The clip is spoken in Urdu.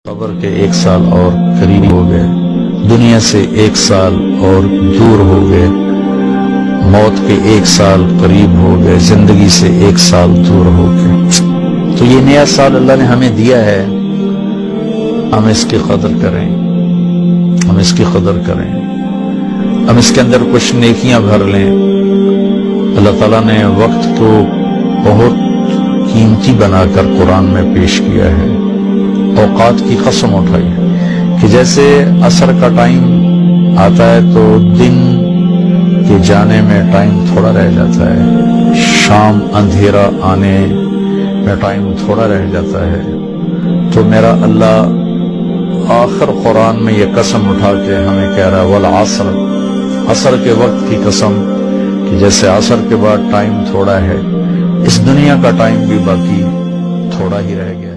قبر کے 1 سال اور قریب ہو گئے، دنیا سے 1 سال اور دور ہو گئے، موت کے 1 سال قریب ہو گئے، زندگی سے 1 سال دور ہو گئے۔ تو یہ نیا سال اللہ نے ہمیں دیا ہے، ہم اس کی قدر کریں، ہم اس کی قدر کریں، ہم اس کے اندر کچھ نیکیاں بھر لیں۔ اللہ تعالیٰ نے وقت کو بہت قیمتی بنا کر قرآن میں پیش کیا ہے، اوقات کی قسم اٹھائی کہ جیسے عصر کا ٹائم آتا ہے تو دن کے جانے میں ٹائم تھوڑا رہ جاتا ہے، شام اندھیرا آنے میں ٹائم تھوڑا رہ جاتا ہے، تو میرا اللہ آخر قرآن میں یہ قسم اٹھا کے ہمیں کہہ رہا ہے والعصر، عصر کے وقت کی قسم کہ جیسے عصر کے بعد ٹائم تھوڑا ہے، اس دنیا کا ٹائم بھی باقی تھوڑا ہی رہ گیا۔